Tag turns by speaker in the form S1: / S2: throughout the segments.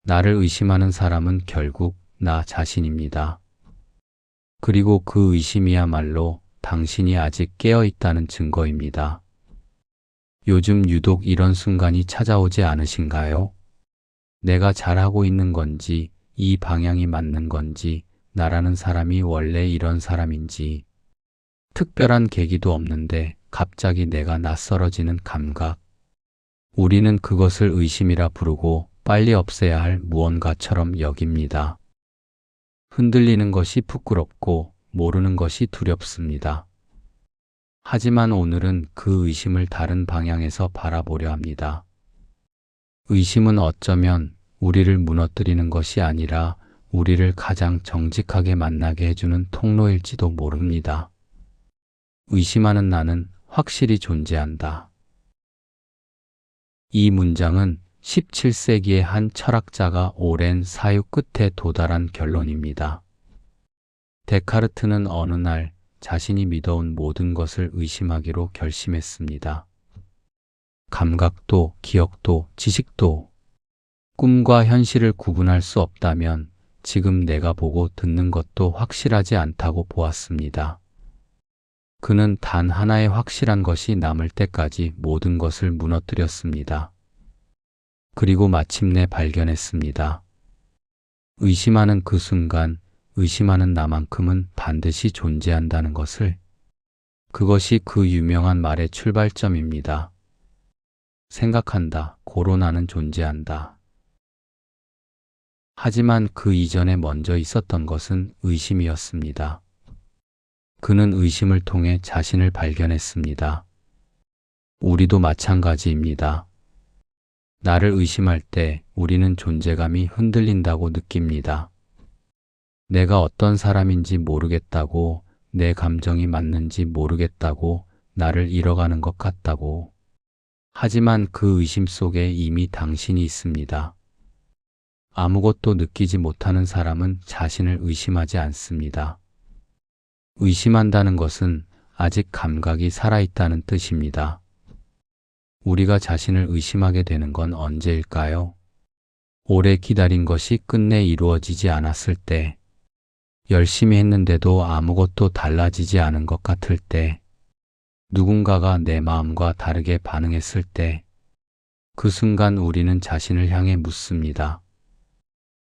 S1: 나를 의심하는 사람은 결국 나 자신입니다. 그리고 그 의심이야말로 당신이 아직 깨어 있다는 증거입니다. 요즘 유독 이런 순간이 찾아오지 않으신가요? 내가 잘하고 있는 건지, 이 방향이 맞는 건지, 나라는 사람이 원래 이런 사람인지, 특별한 계기도 없는데 갑자기 내가 낯설어지는 감각. 우리는 그것을 의심이라 부르고 빨리 없애야 할 무언가처럼 여깁니다. 흔들리는 것이 부끄럽고 모르는 것이 두렵습니다. 하지만 오늘은 그 의심을 다른 방향에서 바라보려 합니다. 의심은 어쩌면 우리를 무너뜨리는 것이 아니라 우리를 가장 정직하게 만나게 해주는 통로일지도 모릅니다. 의심하는 나는 확실히 존재한다. 이 문장은 17세기의 한 철학자가 오랜 사유 끝에 도달한 결론입니다. 데카르트는 어느 날 자신이 믿어온 모든 것을 의심하기로 결심했습니다. 감각도, 기억도, 지식도, 꿈과 현실을 구분할 수 없다면 지금 내가 보고 듣는 것도 확실하지 않다고 보았습니다. 그는 단 하나의 확실한 것이 남을 때까지 모든 것을 무너뜨렸습니다. 그리고 마침내 발견했습니다. 의심하는 그 순간, 의심하는 나만큼은 반드시 존재한다는 것을. 그것이 그 유명한 말의 출발점입니다. 생각한다, 고로 나는 존재한다. 하지만 그 이전에 먼저 있었던 것은 의심이었습니다. 그는 의심을 통해 자신을 발견했습니다. 우리도 마찬가지입니다. 나를 의심할 때 우리는 존재감이 흔들린다고 느낍니다. 내가 어떤 사람인지 모르겠다고, 내 감정이 맞는지 모르겠다고, 나를 잃어가는 것 같다고. 하지만 그 의심 속에 이미 당신이 있습니다. 아무것도 느끼지 못하는 사람은 자신을 의심하지 않습니다. 의심한다는 것은 아직 감각이 살아있다는 뜻입니다. 우리가 자신을 의심하게 되는 건 언제일까요? 오래 기다린 것이 끝내 이루어지지 않았을 때, 열심히 했는데도 아무것도 달라지지 않은 것 같을 때, 누군가가 내 마음과 다르게 반응했을 때, 그 순간 우리는 자신을 향해 묻습니다.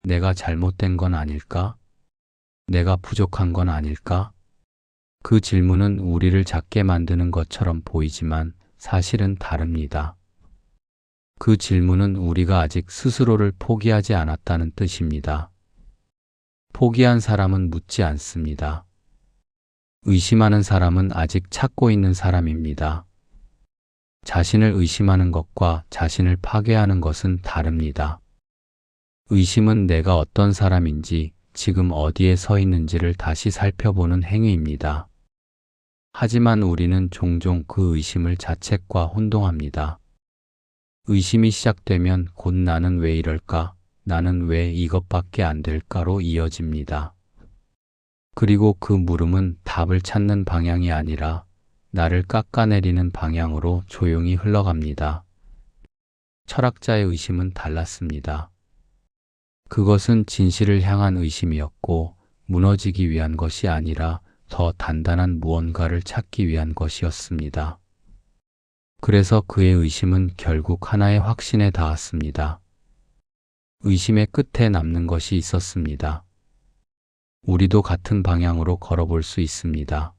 S1: 내가 잘못된 건 아닐까? 내가 부족한 건 아닐까? 그 질문은 우리를 작게 만드는 것처럼 보이지만 사실은 다릅니다. 그 질문은 우리가 아직 스스로를 포기하지 않았다는 뜻입니다. 포기한 사람은 묻지 않습니다. 의심하는 사람은 아직 찾고 있는 사람입니다. 자신을 의심하는 것과 자신을 파괴하는 것은 다릅니다. 의심은 내가 어떤 사람인지, 지금 어디에 서 있는지를 다시 살펴보는 행위입니다. 하지만 우리는 종종 그 의심을 자책과 혼동합니다. 의심이 시작되면 곧 나는 왜 이럴까? 나는 왜 이것밖에 안 될까로 이어집니다. 그리고 그 물음은 답을 찾는 방향이 아니라 나를 깎아내리는 방향으로 조용히 흘러갑니다. 철학자의 의심은 달랐습니다. 그것은 진실을 향한 의심이었고 무너지기 위한 것이 아니라 더 단단한 무언가를 찾기 위한 것이었습니다. 그래서 그의 의심은 결국 하나의 확신에 닿았습니다. 의심의 끝에 남는 것이 있었습니다. 우리도 같은 방향으로 걸어볼 수 있습니다.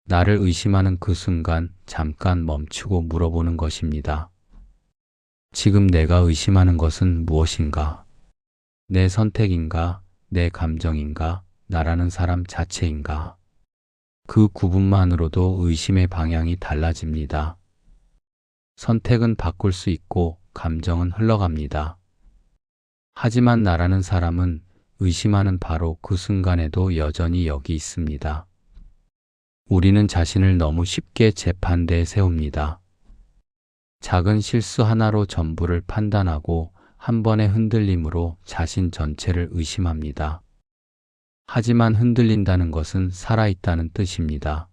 S1: 나를 의심하는 그 순간 잠깐 멈추고 물어보는 것입니다. 지금 내가 의심하는 것은 무엇인가? 내 선택인가? 내 감정인가? 나라는 사람 자체인가? 그 구분만으로도 의심의 방향이 달라집니다. 선택은 바꿀 수 있고 감정은 흘러갑니다. 하지만 나라는 사람은 의심하는 바로 그 순간에도 여전히 여기 있습니다. 우리는 자신을 너무 쉽게 재판대에 세웁니다. 작은 실수 하나로 전부를 판단하고 한 번의 흔들림으로 자신 전체를 의심합니다. 하지만 흔들린다는 것은 살아있다는 뜻입니다.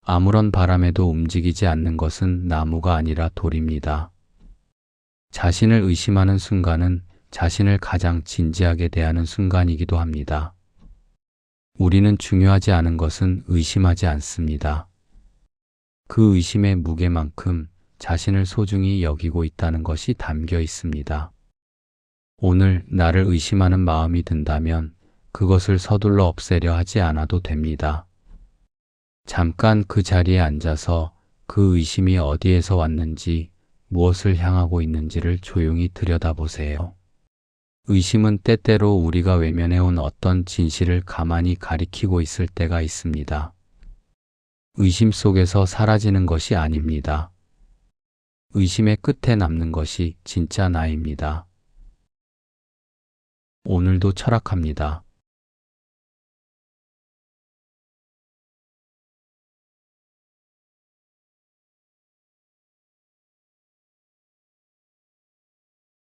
S1: 아무런 바람에도 움직이지 않는 것은 나무가 아니라 돌입니다. 자신을 의심하는 순간은 자신을 가장 진지하게 대하는 순간이기도 합니다. 우리는 중요하지 않은 것은 의심하지 않습니다. 그 의심의 무게만큼 자신을 소중히 여기고 있다는 것이 담겨 있습니다. 오늘 나를 의심하는 마음이 든다면 그것을 서둘러 없애려 하지 않아도 됩니다. 잠깐 그 자리에 앉아서 그 의심이 어디에서 왔는지, 무엇을 향하고 있는지를 조용히 들여다보세요. 의심은 때때로 우리가 외면해온 어떤 진실을 가만히 가리키고 있을 때가 있습니다. 의심 속에서 사라지는 것이 아닙니다. 의심의 끝에 남는 것이 진짜 나입니다. 오늘도 철학합니다.